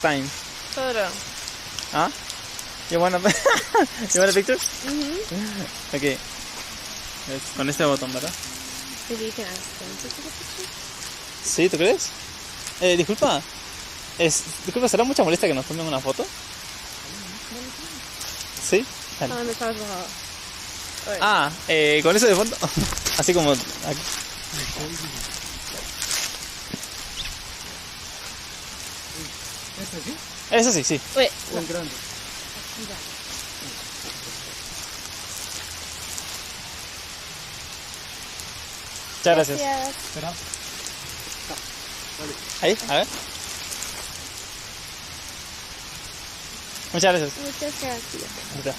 time. Photo. Huh? You wanna you want a picture? Okay. Con este botón, ¿verdad? Maybe you can ask them to take a picture. Sí, ¿tú crees? Disculpa. Disculpa, ¿será mucha molestia que nos tomen una foto? Sí. Dale. On the top of the hall. Con eso de fondo. Así como aquí. ¿Este sí? Eso sí, sí. Wait. ¿O el grande? Muchas gracias. Espera. Ahí, a ver. Muchas gracias. Muchas gracias. Ahorita.